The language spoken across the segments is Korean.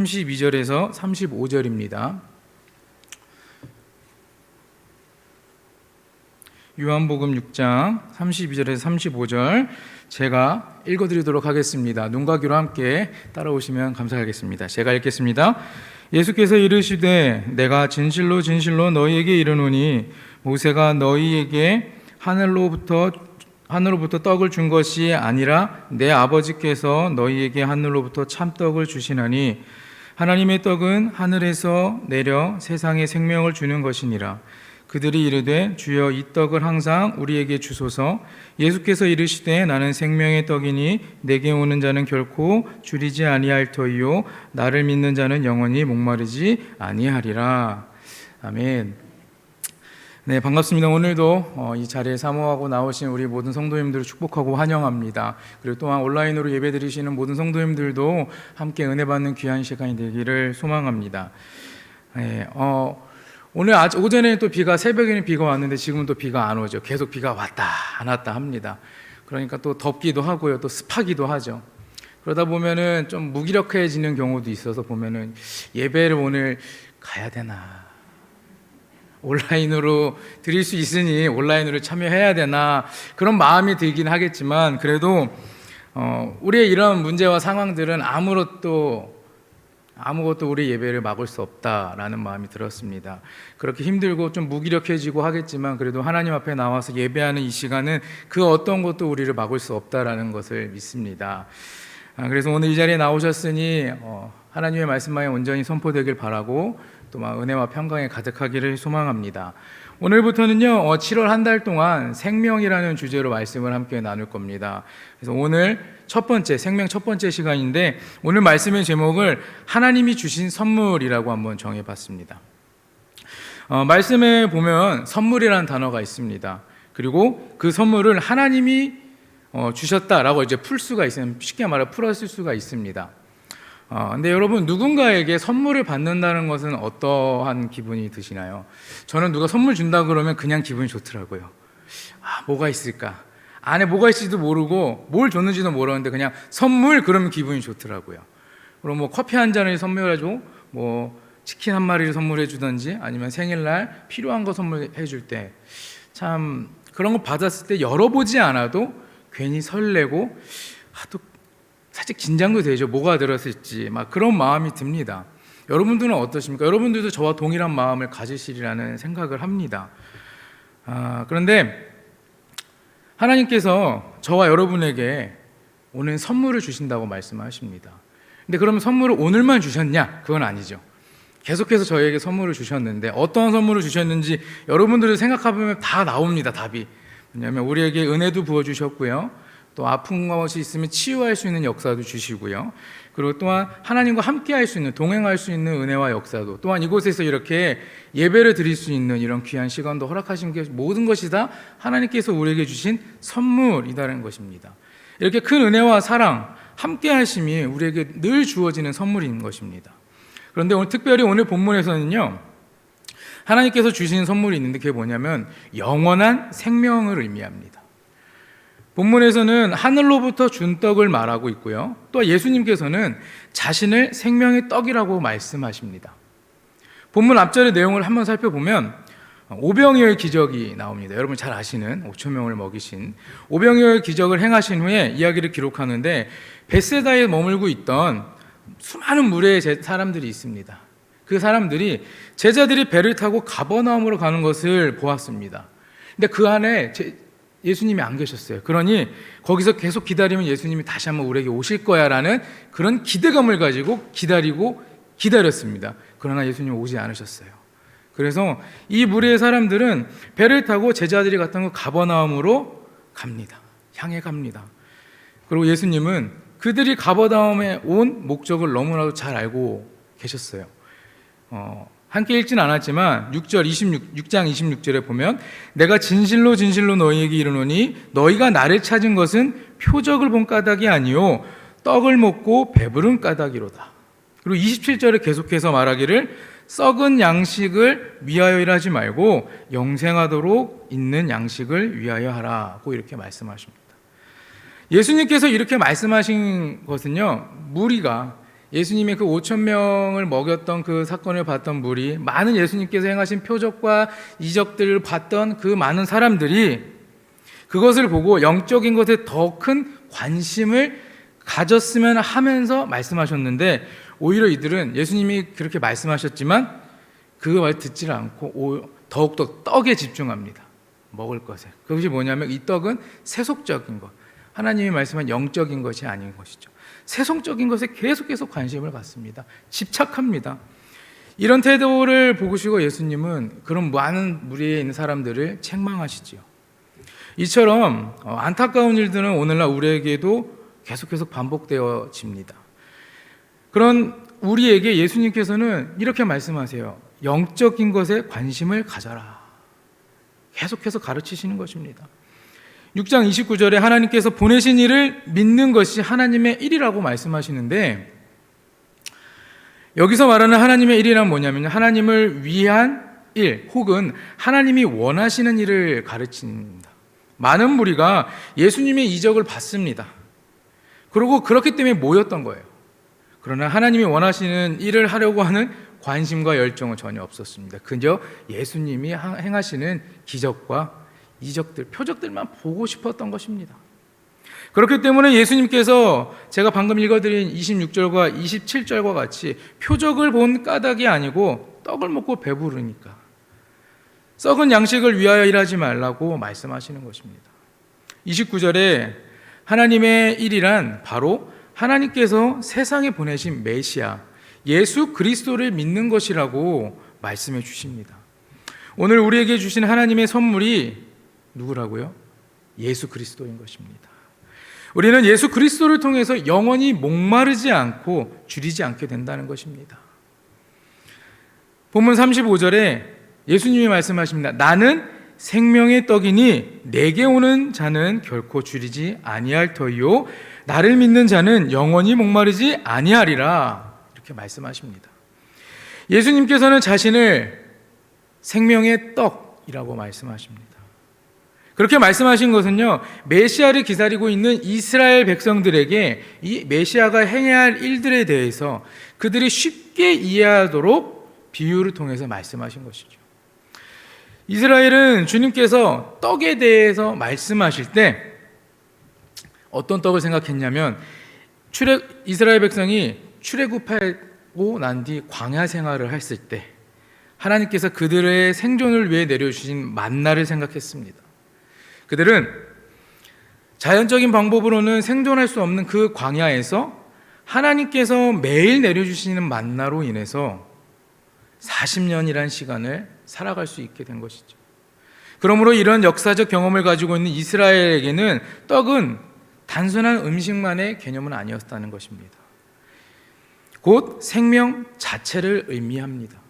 32절에서 35절입니다. 요한복음 6장 32절에서 35절 제가 읽어드리도록 하겠습니다. 눈과 귀로 함께 따라오시면 감사하겠습니다. 제가 읽겠습니다. 예수께서 이르시되 내가 진실로 진실로 너희에게 이르노니 모세가 너희에게 하늘로부터 떡을 준 것이 아니라 내 아버지께서 너희에게 하늘로부터 참떡을 주시나니 하나님의 떡은 하늘에서 내려 세상에 생명을 주는 것이니라. 그들이 이르되 주여 이 떡을 항상 우리에게 주소서. 예수께서 이르시되 나는 생명의 떡이니 내게 오는 자는 결코 줄이지 아니할 터이요 나를 믿는 자는 영원히 목마르지 아니하리라. 아멘. 네, 반갑습니다. 오늘도 이 자리에 사모하고 나오신 우리 모든 성도님들을 축복하고 환영합니다. 그리고 또한 온라인으로 예배드리시는 모든 성도님들도 함께 은혜 받는 귀한 시간이 되기를 소망합니다. 네, 오늘 오전에 또 새벽에는 비가 왔는데 지금은 또 비가 안 오죠. 계속 비가 왔다 안 왔다 합니다. 그러니까 또 덥기도 하고요, 또 습하기도 하죠. 그러다 보면은 좀 무기력해지는 경우도 있어서 보면은 예배를 오늘 가야 되나, 온라인으로 드릴 수 있으니 온라인으로 참여해야 되나, 그런 마음이 들긴 하겠지만 그래도 우리의 이런 문제와 상황들은 아무것도 우리 예배를 막을 수 없다라는 마음이 들었습니다. 그렇게 힘들고 좀 무기력해지고 하겠지만 그래도 하나님 앞에 나와서 예배하는 이 시간은 그 어떤 것도 우리를 막을 수 없다라는 것을 믿습니다. 그래서 오늘 이 자리에 나오셨으니 하나님의 말씀만에 온전히 선포되길 바라고 또 은혜와 평강에 가득하기를 소망합니다. 오늘부터는요 7월 한 달 동안 생명이라는 주제로 말씀을 함께 나눌 겁니다. 그래서 오늘 생명 첫 번째 시간인데 오늘 말씀의 제목을 하나님이 주신 선물이라고 한번 정해봤습니다. 말씀에 보면 선물이라는 단어가 있습니다. 그리고 그 선물을 하나님이 주셨다라고 이제 풀 수가 있으면 쉽게 말해 풀었을 수가 있습니다. 근데 여러분, 누군가에게 선물을 받는다는 것은 어떠한 기분이 드시나요? 저는 누가 선물 준다 그러면 그냥 기분이 좋더라고요. 뭐가 있을까? 안에 뭐가 있을지도 모르고 뭘 줬는지도 모르는데 그냥 선물 그러면 기분이 좋더라고요. 그럼 커피 한 잔을 선물해주고 치킨 한 마리를 선물해 주든지 아니면 생일날 필요한 거 선물해 줄 때 참 그런 거 받았을 때 열어보지 않아도 괜히 설레고 또 살짝 긴장도 되죠. 뭐가 들었을지 그런 마음이 듭니다. 여러분들은 어떠십니까? 여러분들도 저와 동일한 마음을 가지시리라는 생각을 합니다. 그런데 하나님께서 저와 여러분에게 오늘 선물을 주신다고 말씀하십니다. 근데 그러면 선물을 오늘만 주셨냐? 그건 아니죠. 계속해서 저희에게 선물을 주셨는데 어떤 선물을 주셨는지 여러분들이 생각해보면 다 나옵니다. 답이. 왜냐하면 우리에게 은혜도 부어주셨고요, 또 아픈 것이 있으면 치유할 수 있는 역사도 주시고요, 그리고 또한 하나님과 함께 할 수 있는, 동행할 수 있는 은혜와 역사도, 또한 이곳에서 이렇게 예배를 드릴 수 있는 이런 귀한 시간도 허락하신 게 모든 것이 다 하나님께서 우리에게 주신 선물이라는 것입니다. 이렇게 큰 은혜와 사랑, 함께 하심이 우리에게 늘 주어지는 선물인 것입니다. 그런데 특별히 오늘 본문에서는요 하나님께서 주신 선물이 있는데 그게 뭐냐면 영원한 생명을 의미합니다. 본문에서는 하늘로부터 준 떡을 말하고 있고요, 또 예수님께서는 자신을 생명의 떡이라고 말씀하십니다. 본문 앞절의 내용을 한번 살펴보면 오병이어의 기적이 나옵니다. 여러분 잘 아시는 5천 명을 먹이신 오병이어의 기적을 행하신 후에 이야기를 기록하는데 벳세다에 머물고 있던 수많은 무리의 사람들이 있습니다. 그 사람들이 제자들이 배를 타고 가버나움으로 가는 것을 보았습니다. 근데 그 안에 예수님이 안 계셨어요. 그러니 거기서 계속 기다리면 예수님이 다시 한번 우리에게 오실 거야라는 그런 기대감을 가지고 기다렸습니다. 그러나 예수님 오지 않으셨어요. 그래서 이 무리의 사람들은 배를 타고 제자들이 갔던 그 가버나움으로 향해 갑니다. 그리고 예수님은 그들이 가버나움에 온 목적을 너무나도 잘 알고 계셨어요. 함께 읽진 않았지만 6장 26절에 보면 내가 진실로 진실로 너희에게 이르노니 너희가 나를 찾은 것은 표적을 본 까닭이 아니요 떡을 먹고 배부른 까닭이로다. 그리고 27절에 계속해서 말하기를 썩은 양식을 위하여 일하지 말고 영생하도록 있는 양식을 위하여 하라고 이렇게 말씀하십니다. 예수님께서 이렇게 말씀하신 것은요 무리가 예수님의 그 5천 명을 먹였던 그 사건을 봤던 무리, 많은 예수님께서 행하신 표적과 이적들을 봤던 그 많은 사람들이 그것을 보고 영적인 것에 더 큰 관심을 가졌으면 하면서 말씀하셨는데, 오히려 이들은 예수님이 그렇게 말씀하셨지만 그 말 듣지를 않고 더욱더 떡에 집중합니다. 먹을 것에. 그것이 뭐냐면 이 떡은 세속적인 것, 하나님이 말씀한 영적인 것이 아닌 것이죠. 세속적인 것에 계속 관심을 갖습니다. 집착합니다. 이런 태도를 보시고 예수님은 그런 많은 무리에 있는 사람들을 책망하시지요. 이처럼 안타까운 일들은 오늘날 우리에게도 계속 반복되어집니다. 그런 우리에게 예수님께서는 이렇게 말씀하세요. 영적인 것에 관심을 가져라. 계속해서 가르치시는 것입니다. 6장 29절에 하나님께서 보내신 일을 믿는 것이 하나님의 일이라고 말씀하시는데, 여기서 말하는 하나님의 일이란 뭐냐면 하나님을 위한 일 혹은 하나님이 원하시는 일을 가르칩니다. 많은 무리가 예수님의 이적을 봤습니다. 그리고 그렇기 때문에 모였던 거예요. 그러나 하나님이 원하시는 일을 하려고 하는 관심과 열정은 전혀 없었습니다. 그저 예수님이 행하시는 기적과 이적들, 표적들만 보고 싶었던 것입니다. 그렇기 때문에 예수님께서 제가 방금 읽어드린 26절과 27절과 같이 표적을 본 까닭이 아니고 떡을 먹고 배부르니까 썩은 양식을 위하여 일하지 말라고 말씀하시는 것입니다. 29절에 하나님의 일이란 바로 하나님께서 세상에 보내신 메시아 예수 그리스도를 믿는 것이라고 말씀해 주십니다. 오늘 우리에게 주신 하나님의 선물이 누구라고요? 예수 그리스도인 것입니다. 우리는 예수 그리스도를 통해서 영원히 목마르지 않고 줄이지 않게 된다는 것입니다. 본문 35절에 예수님이 말씀하십니다. 나는 생명의 떡이니 내게 오는 자는 결코 줄이지 아니할 터이요 나를 믿는 자는 영원히 목마르지 아니하리라. 이렇게 말씀하십니다. 예수님께서는 자신을 생명의 떡이라고 말씀하십니다. 그렇게 말씀하신 것은요, 메시아를 기다리고 있는 이스라엘 백성들에게 이 메시아가 행해야 할 일들에 대해서 그들이 쉽게 이해하도록 비유를 통해서 말씀하신 것이죠. 이스라엘은 주님께서 떡에 대해서 말씀하실 때 어떤 떡을 생각했냐면 이스라엘 백성이 출애굽하고 난 뒤 광야 생활을 했을 때 하나님께서 그들의 생존을 위해 내려주신 만나를 생각했습니다. 그들은 자연적인 방법으로는 생존할 수 없는 그 광야에서 하나님께서 매일 내려주시는 만나로 인해서 40년이라는 시간을 살아갈 수 있게 된 것이죠. 그러므로 이런 역사적 경험을 가지고 있는 이스라엘에게는 떡은 단순한 음식만의 개념은 아니었다는 것입니다. 곧 생명 자체를 의미합니다.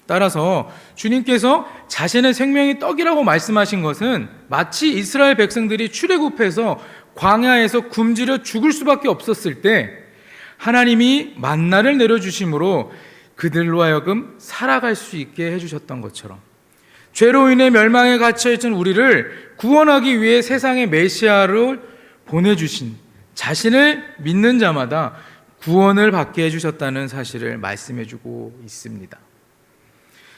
따라서 주님께서 자신의 생명이 떡이라고 말씀하신 것은 마치 이스라엘 백성들이 출애굽해서 광야에서 굶주려 죽을 수밖에 없었을 때 하나님이 만나를 내려주심으로 그들로 하여금 살아갈 수 있게 해주셨던 것처럼 죄로 인해 멸망에 갇혀있던 우리를 구원하기 위해 세상에 메시아를 보내주신 자신을 믿는 자마다 구원을 받게 해주셨다는 사실을 말씀해주고 있습니다.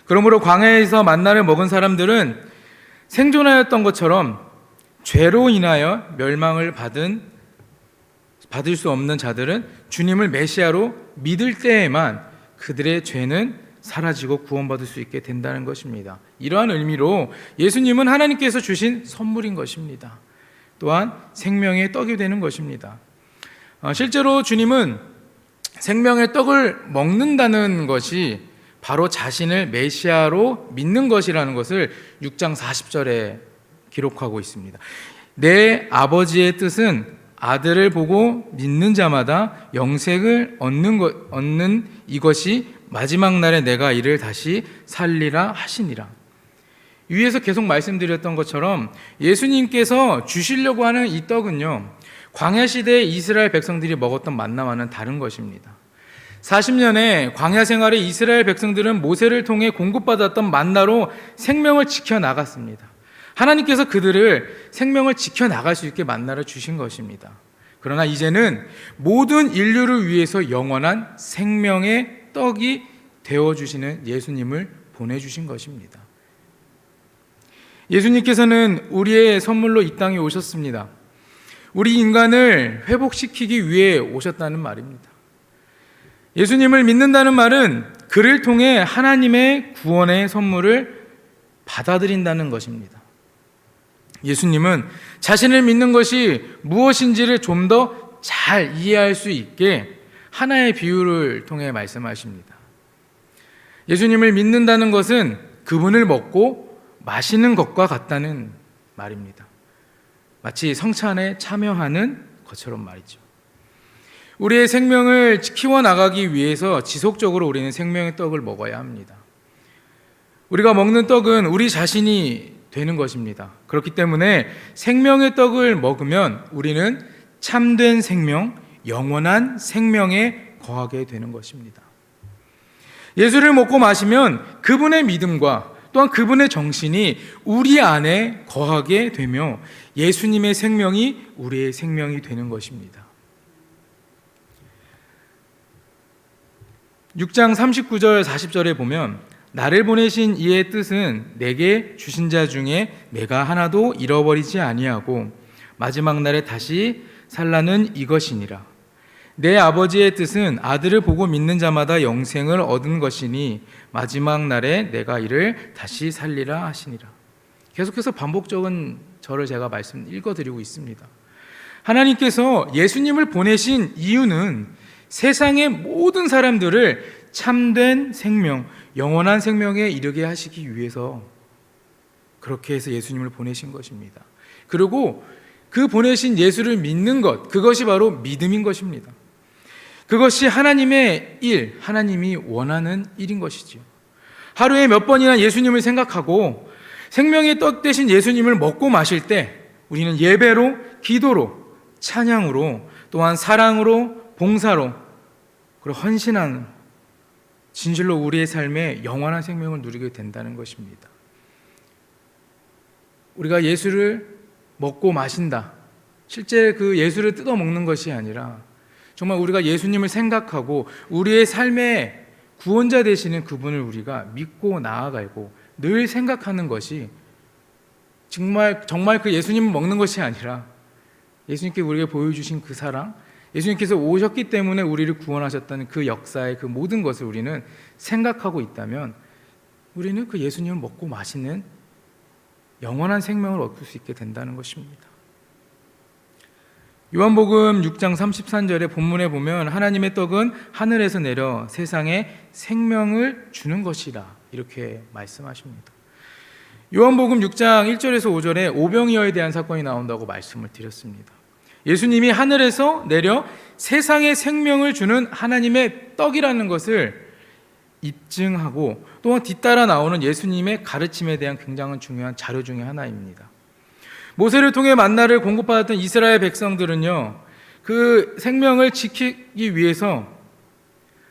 그러므로 광야에서 만나를 먹은 사람들은 생존하였던 것처럼 죄로 인하여 멸망을 받을 수 없는 자들은 주님을 메시아로 믿을 때에만 그들의 죄는 사라지고 구원받을 수 있게 된다는 것입니다. 이러한 의미로 예수님은 하나님께서 주신 선물인 것입니다. 또한 생명의 떡이 되는 것입니다. 실제로 주님은 생명의 떡을 먹는다는 것이 바로 자신을 메시아로 믿는 것이라는 것을 6장 40절에 기록하고 있습니다. 내 아버지의 뜻은 아들을 보고 믿는 자마다 영생을 얻는 이것이 마지막 날에 내가 이를 다시 살리라 하시니라. 위에서 계속 말씀드렸던 것처럼 예수님께서 주시려고 하는 이 떡은요, 광야 시대의 이스라엘 백성들이 먹었던 만나와는 다른 것입니다. 40년의 광야 생활에 이스라엘 백성들은 모세를 통해 공급받았던 만나로 생명을 지켜나갔습니다. 하나님께서 그들을 생명을 지켜나갈 수 있게 만나를 주신 것입니다. 그러나 이제는 모든 인류를 위해서 영원한 생명의 떡이 되어주시는 예수님을 보내주신 것입니다. 예수님께서는 우리의 선물로 이 땅에 오셨습니다. 우리 인간을 회복시키기 위해 오셨다는 말입니다. 예수님을 믿는다는 말은 그를 통해 하나님의 구원의 선물을 받아들인다는 것입니다. 예수님은 자신을 믿는 것이 무엇인지를 좀 더 잘 이해할 수 있게 하나의 비유를 통해 말씀하십니다. 예수님을 믿는다는 것은 그분을 먹고 마시는 것과 같다는 말입니다. 마치 성찬에 참여하는 것처럼 말이죠. 우리의 생명을 키워나가기 위해서 지속적으로 우리는 생명의 떡을 먹어야 합니다. 우리가 먹는 떡은 우리 자신이 되는 것입니다. 그렇기 때문에 생명의 떡을 먹으면 우리는 참된 생명, 영원한 생명에 거하게 되는 것입니다. 예수를 먹고 마시면 그분의 믿음과 또한 그분의 정신이 우리 안에 거하게 되며 예수님의 생명이 우리의 생명이 되는 것입니다. 6장 39절 40절에 보면 나를 보내신 이의 뜻은 내게 주신 자 중에 내가 하나도 잃어버리지 아니하고 마지막 날에 다시 살라는 이것이니라. 내 아버지의 뜻은 아들을 보고 믿는 자마다 영생을 얻은 것이니 마지막 날에 내가 이를 다시 살리라 하시니라. 계속해서 반복적인 절을 제가 읽어드리고 있습니다. 하나님께서 예수님을 보내신 이유는 세상의 모든 사람들을 참된 생명, 영원한 생명에 이르게 하시기 위해서 그렇게 해서 예수님을 보내신 것입니다. 그리고 그 보내신 예수를 믿는 것, 그것이 바로 믿음인 것입니다. 그것이 하나님의 일, 하나님이 원하는 일인 것이죠. 하루에 몇 번이나 예수님을 생각하고 생명의 떡 대신 예수님을 먹고 마실 때 우리는 예배로, 기도로, 찬양으로, 또한 사랑으로, 봉사로, 그리고 헌신한 진실로 우리의 삶에 영원한 생명을 누리게 된다는 것입니다. 우리가 예수를 먹고 마신다. 실제 그 예수를 뜯어 먹는 것이 아니라 정말 우리가 예수님을 생각하고 우리의 삶의 구원자 되시는 그분을 우리가 믿고 나아가고 늘 생각하는 것이 정말 그 예수님을 먹는 것이 아니라 예수님께 우리에게 보여주신 그 사랑, 예수님께서 오셨기 때문에 우리를 구원하셨다는 그 역사의 그 모든 것을 우리는 생각하고 있다면 우리는 그 예수님을 먹고 마시는 영원한 생명을 얻을 수 있게 된다는 것입니다. 요한복음 6장 33절에 본문에 보면 하나님의 떡은 하늘에서 내려 세상에 생명을 주는 것이라 이렇게 말씀하십니다. 요한복음 6장 1절에서 5절에 오병이어에 대한 사건이 나온다고 말씀을 드렸습니다. 예수님이 하늘에서 내려 세상에 생명을 주는 하나님의 떡이라는 것을 입증하고 또한 뒤따라 나오는 예수님의 가르침에 대한 굉장히 중요한 자료 중에 하나입니다. 모세를 통해 만나를 공급받았던 이스라엘 백성들은요, 그 생명을 지키기 위해서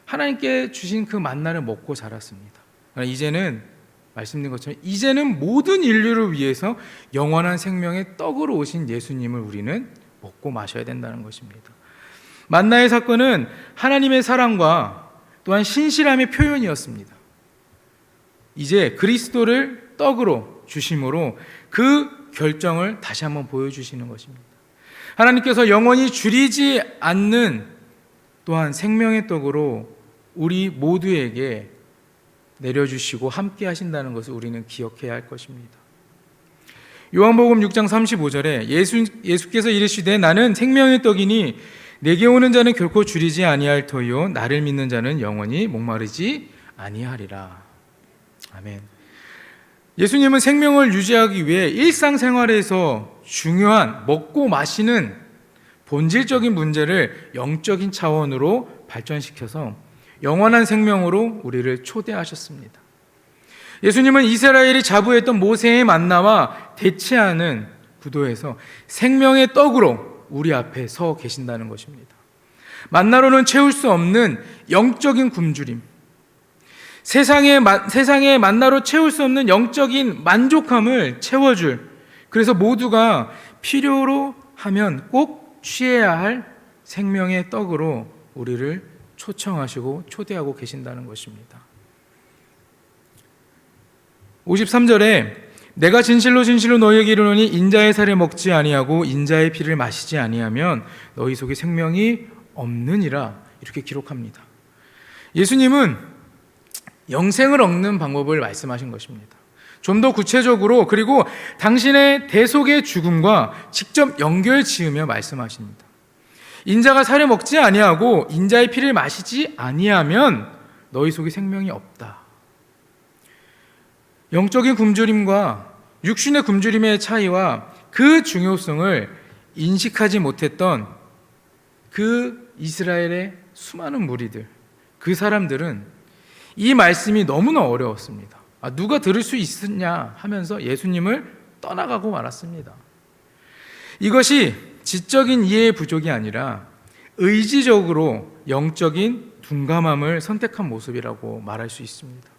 하나님께 주신 그 만나를 먹고 자랐습니다. 이제는 말씀드린 것처럼 이제는 모든 인류를 위해서 영원한 생명의 떡으로 오신 예수님을 우리는 먹고 마셔야 된다는 것입니다. 만나의 사건은 하나님의 사랑과 또한 신실함의 표현이었습니다. 이제 그리스도를 떡으로 주심으로 그 결정을 다시 한번 보여주시는 것입니다. 하나님께서 영원히 줄이지 않는 또한 생명의 떡으로 우리 모두에게 내려주시고 함께 하신다는 것을 우리는 기억해야 할 것입니다. 요한복음 6장 35절에 예수께서 이르시되 나는 생명의 떡이니 내게 오는 자는 결코 줄이지 아니할 터이요 나를 믿는 자는 영원히 목마르지 아니하리라. 아멘. 예수님은 생명을 유지하기 위해 일상생활에서 중요한 먹고 마시는 본질적인 문제를 영적인 차원으로 발전시켜서 영원한 생명으로 우리를 초대하셨습니다. 예수님은 이스라엘이 자부했던 모세의 만나와 대치하는 구도에서 생명의 떡으로 우리 앞에 서 계신다는 것입니다. 만나로는 채울 수 없는 영적인 굶주림, 세상의 만나로 채울 수 없는 영적인 만족함을 채워줄, 그래서 모두가 필요로 하면 꼭 꼭 취해야 할 생명의 떡으로 우리를 초청하시고 초대하고 계신다는 것입니다. 53절에 내가 진실로 진실로 너희에게 이르노니 인자의 살을 먹지 아니하고 인자의 피를 마시지 아니하면 너희 속에 생명이 없느니라, 이렇게 기록합니다. 예수님은 영생을 얻는 방법을 말씀하신 것입니다. 좀 더 구체적으로, 그리고 당신의 대속의 죽음과 직접 연결 지으며 말씀하십니다. 인자가 살을 먹지 아니하고 인자의 피를 마시지 아니하면 너희 속에 생명이 없다. 영적인 굶주림과 육신의 굶주림의 차이와 그 중요성을 인식하지 못했던 그 이스라엘의 수많은 무리들, 그 사람들은 이 말씀이 너무나 어려웠습니다. 누가 들을 수 있느냐 하면서 예수님을 떠나가고 말았습니다. 이것이 지적인 이해의 부족이 아니라 의지적으로 영적인 둔감함을 선택한 모습이라고 말할 수 있습니다.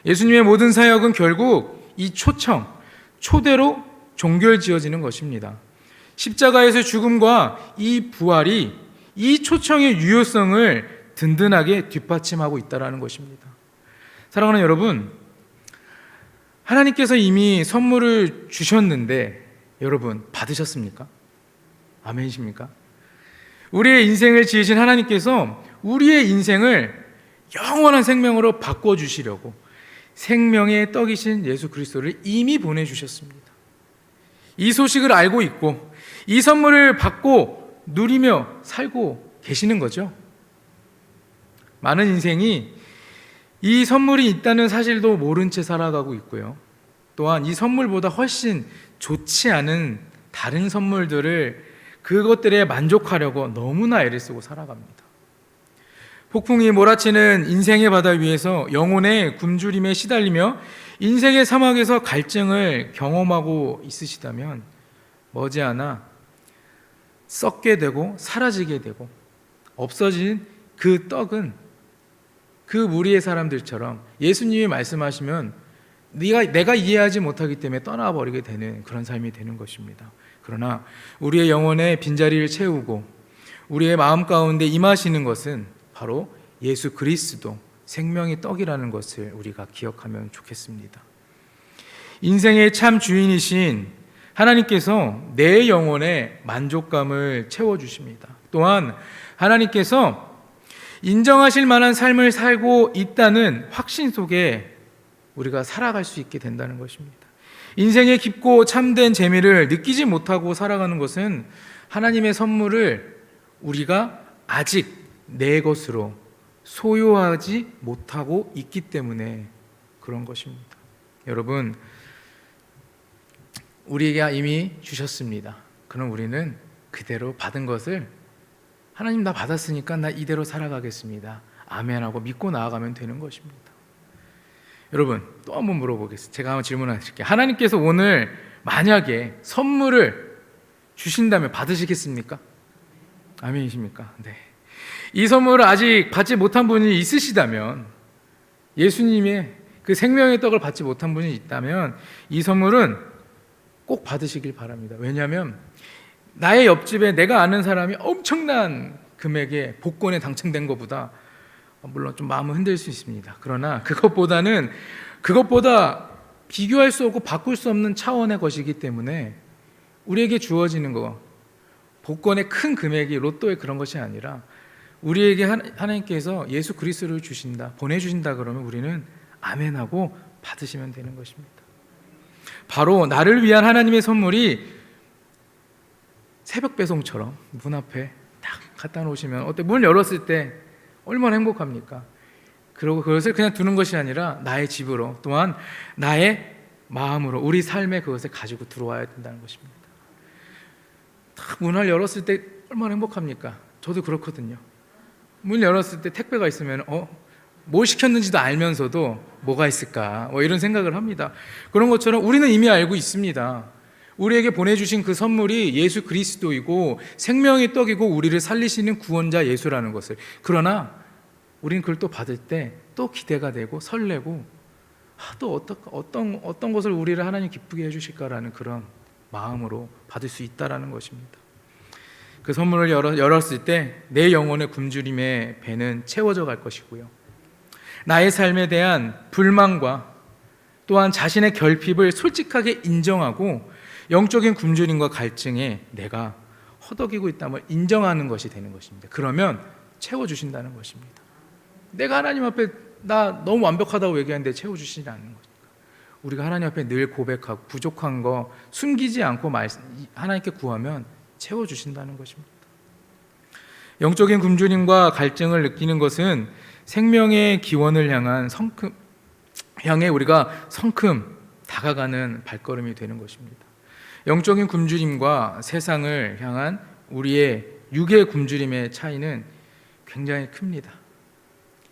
예수님의 모든 사역은 결국 이 초청, 초대로 종결지어지는 것입니다. 십자가에서의 죽음과 이 부활이 이 초청의 유효성을 든든하게 뒷받침하고 있다는 것입니다. 사랑하는 여러분, 하나님께서 이미 선물을 주셨는데 여러분 받으셨습니까? 아멘이십니까? 우리의 인생을 지으신 하나님께서 우리의 인생을 영원한 생명으로 바꿔주시려고 생명의 떡이신 예수 그리스도를 이미 보내주셨습니다. 이 소식을 알고 있고 이 선물을 받고 누리며 살고 계시는 거죠. 많은 인생이 이 선물이 있다는 사실도 모른 채 살아가고 있고요. 또한 이 선물보다 훨씬 좋지 않은 다른 선물들을, 그것들에 만족하려고 너무나 애를 쓰고 살아갑니다. 폭풍이 몰아치는 인생의 바다 위에서 영혼의 굶주림에 시달리며 인생의 사막에서 갈증을 경험하고 있으시다면 머지않아 썩게 되고 사라지게 되고 없어진 그 떡은 그 무리의 사람들처럼 예수님이 말씀하시면 내가 이해하지 못하기 때문에 떠나버리게 되는 그런 삶이 되는 것입니다. 그러나 우리의 영혼의 빈자리를 채우고 우리의 마음 가운데 임하시는 것은 바로 예수 그리스도 생명의 떡이라는 것을 우리가 기억하면 좋겠습니다. 인생의 참 주인이신 하나님께서 내 영혼의 만족감을 채워주십니다. 또한 하나님께서 인정하실 만한 삶을 살고 있다는 확신 속에 우리가 살아갈 수 있게 된다는 것입니다. 인생의 깊고 참된 재미를 느끼지 못하고 살아가는 것은 하나님의 선물을 우리가 아직 내 것으로 소유하지 못하고 있기 때문에 그런 것입니다. 여러분, 우리에게 이미 주셨습니다. 그럼 우리는 그대로 받은 것을 하나님 나 받았으니까 나 이대로 살아가겠습니다. 아멘하고 믿고 나아가면 되는 것입니다. 여러분, 또 한번 물어보겠습니다. 제가 한번 질문하실게요. 하나님께서 오늘 만약에 선물을 주신다면 받으시겠습니까? 아멘이십니까? 네. 이 선물을 아직 받지 못한 분이 있으시다면, 예수님의 그 생명의 떡을 받지 못한 분이 있다면 이 선물은 꼭 받으시길 바랍니다. 왜냐하면 나의 옆집에 내가 아는 사람이 엄청난 금액의 복권에 당첨된 것보다, 물론 좀 마음은 흔들 수 있습니다. 그러나 그것보다 비교할 수 없고 바꿀 수 없는 차원의 것이기 때문에 우리에게 주어지는 거, 복권의 큰 금액이 로또의 그런 것이 아니라 우리에게 하나님께서 예수 그리스도를 주신다, 보내주신다 그러면 우리는 아멘하고 받으시면 되는 것입니다. 바로 나를 위한 하나님의 선물이 새벽 배송처럼 문 앞에 딱 갖다 놓으시면 어때? 문 열었을 때 얼마나 행복합니까? 그리고 그것을 그냥 두는 것이 아니라 나의 집으로, 또한 나의 마음으로, 우리 삶에 그것을 가지고 들어와야 된다는 것입니다. 딱 문을 열었을 때 얼마나 행복합니까? 저도 그렇거든요. 문 열었을 때 택배가 있으면 뭘 시켰는지도 알면서도 뭐가 있을까? 이런 생각을 합니다. 그런 것처럼 우리는 이미 알고 있습니다. 우리에게 보내주신 그 선물이 예수 그리스도이고 생명의 떡이고 우리를 살리시는 구원자 예수라는 것을. 그러나 우리는 그걸 또 받을 때 또 기대가 되고 설레고 또 어떤 것을 우리를 하나님 기쁘게 해주실까라는 그런 마음으로 받을 수 있다라는 것입니다. 그 선물을 열었을 때 내 영혼의 굶주림의 배는 채워져 갈 것이고요. 나의 삶에 대한 불만과 또한 자신의 결핍을 솔직하게 인정하고 영적인 굶주림과 갈증에 내가 허덕이고 있다는 인정하는 것이 되는 것입니다. 그러면 채워주신다는 것입니다. 내가 하나님 앞에 나 너무 완벽하다고 얘기하는데 채워주시지 않는 거니까 우리가 하나님 앞에 늘 고백하고 부족한 거 숨기지 않고 하나님께 구하면 채워주신다는 것입니다. 영적인 굶주림과 갈증을 느끼는 것은 생명의 기원을 향해 우리가 성큼 다가가는 발걸음이 되는 것입니다. 영적인 굶주림과 세상을 향한 우리의 육의 굶주림의 차이는 굉장히 큽니다.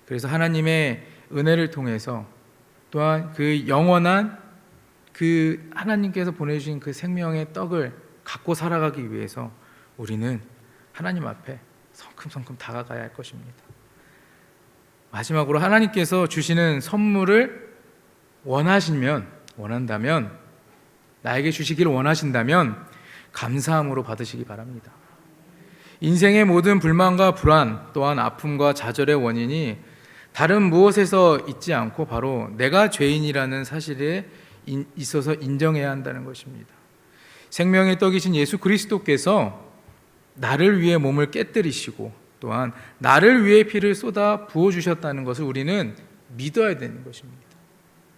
그래서 하나님의 은혜를 통해서 또한 그 영원한 그 하나님께서 보내주신 그 생명의 떡을 갖고 살아가기 위해서 우리는 하나님 앞에 성큼성큼 다가가야 할 것입니다. 마지막으로 하나님께서 주시는 선물을 원한다면 나에게 주시기를 원하신다면 감사함으로 받으시기 바랍니다. 인생의 모든 불만과 불안 또한 아픔과 좌절의 원인이 다른 무엇에서 있지 않고 바로 내가 죄인이라는 사실에 있어서 인정해야 한다는 것입니다. 생명의 떡이신 예수 그리스도께서 나를 위해 몸을 깨뜨리시고 또한 나를 위해 피를 쏟아 부어주셨다는 것을 우리는 믿어야 되는 것입니다.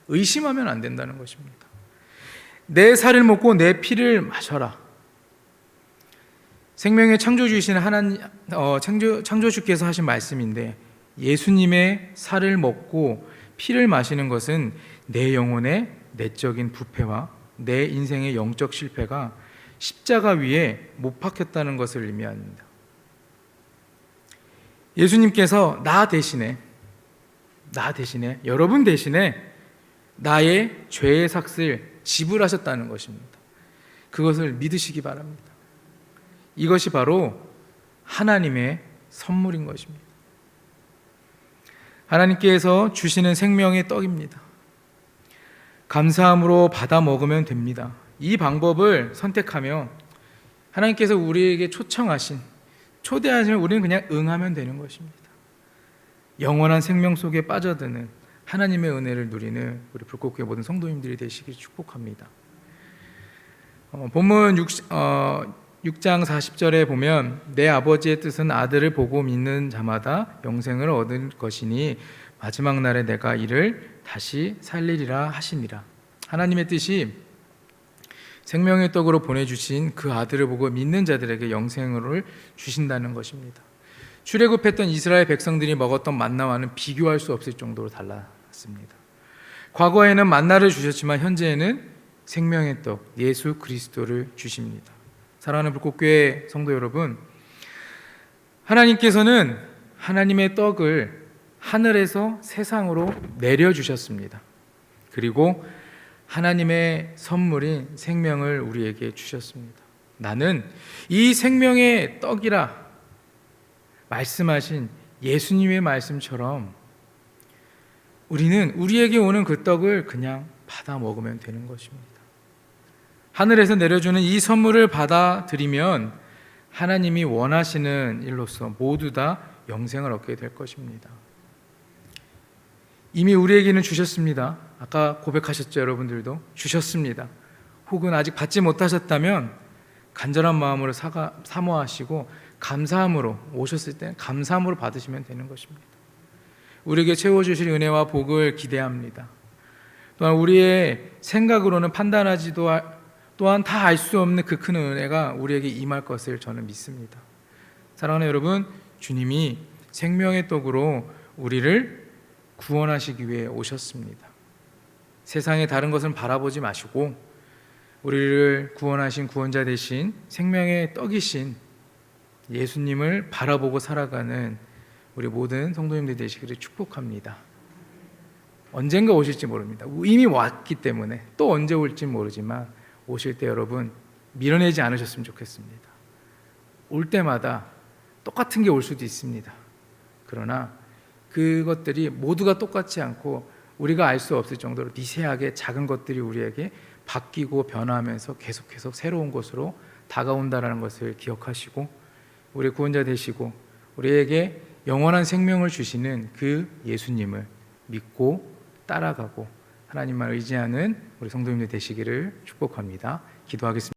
의심하면 안 된다는 것입니다. 내 살을 먹고 내 피를 마셔라. 생명의 창조주이신 창조주께서 하신 말씀인데 예수님의 살을 먹고 피를 마시는 것은 내 영혼의 내적인 부패와 내 인생의 영적 실패가 십자가 위에 못 박혔다는 것을 의미합니다. 예수님께서 나 대신에 여러분 대신에 나의 죄의 삭을 지불하셨다는 것입니다. 그것을 믿으시기 바랍니다. 이것이 바로 하나님의 선물인 것입니다. 하나님께서 주시는 생명의 떡입니다. 감사함으로 받아 먹으면 됩니다. 이 방법을 선택하며 하나님께서 우리에게 초대하시면 우리는 그냥 응하면 되는 것입니다. 영원한 생명 속에 빠져드는 하나님의 은혜를 누리는 우리 불꽃교회 모든 성도님들이 되시길 축복합니다. 본문 6장 40절에 보면 내 아버지의 뜻은 아들을 보고 믿는 자마다 영생을 얻을 것이니 마지막 날에 내가 이를 다시 살리리라 하시니라. 하나님의 뜻이 생명의 떡으로 보내주신 그 아들을 보고 믿는 자들에게 영생을 주신다는 것입니다. 출애굽했던 이스라엘 백성들이 먹었던 만나와는 비교할 수 없을 정도로 달랐습니다. 과거에는 만나를 주셨지만 현재에는 생명의 떡 예수 그리스도를 주십니다. 사랑하는 불꽃교회 성도 여러분, 하나님께서는 하나님의 떡을 하늘에서 세상으로 내려주셨습니다. 그리고 하나님의 선물인 생명을 우리에게 주셨습니다. 나는 이 생명의 떡이라 말씀하신 예수님의 말씀처럼 우리는 우리에게 오는 그 떡을 그냥 받아 먹으면 되는 것입니다. 하늘에서 내려주는 이 선물을 받아들이면 하나님이 원하시는 일로서 모두 다 영생을 얻게 될 것입니다. 이미 우리에게는 주셨습니다. 아까 고백하셨죠, 여러분들도 주셨습니다. 혹은 아직 받지 못하셨다면 간절한 마음으로 사모하시고 감사함으로 오셨을 때 감사함으로 받으시면 되는 것입니다. 우리에게 채워주실 은혜와 복을 기대합니다. 또한 우리의 생각으로는 판단하지도 또한 다 알 수 없는 그 큰 은혜가 우리에게 임할 것을 저는 믿습니다. 사랑하는 여러분, 주님이 생명의 떡으로 우리를 구원하시기 위해 오셨습니다. 세상의 다른 것은 바라보지 마시고 우리를 구원하신 구원자 되신 생명의 떡이신 예수님을 바라보고 살아가는 우리 모든 성도님들 되시기를 축복합니다. 언젠가 오실지 모릅니다. 이미 왔기 때문에 또 언제 올지 모르지만 오실 때 여러분 밀어내지 않으셨으면 좋겠습니다. 올 때마다 똑같은 게 올 수도 있습니다. 그러나 그것들이 모두가 똑같지 않고 우리가 알 수 없을 정도로 미세하게 작은 것들이 우리에게 바뀌고 변화하면서 계속해서 새로운 것으로 다가온다는 것을 기억하시고 우리 구원자 되시고 우리에게 영원한 생명을 주시는 그 예수님을 믿고 따라가고 하나님만 의지하는 우리 성도님들 되시기를 축복합니다. 기도하겠습니다.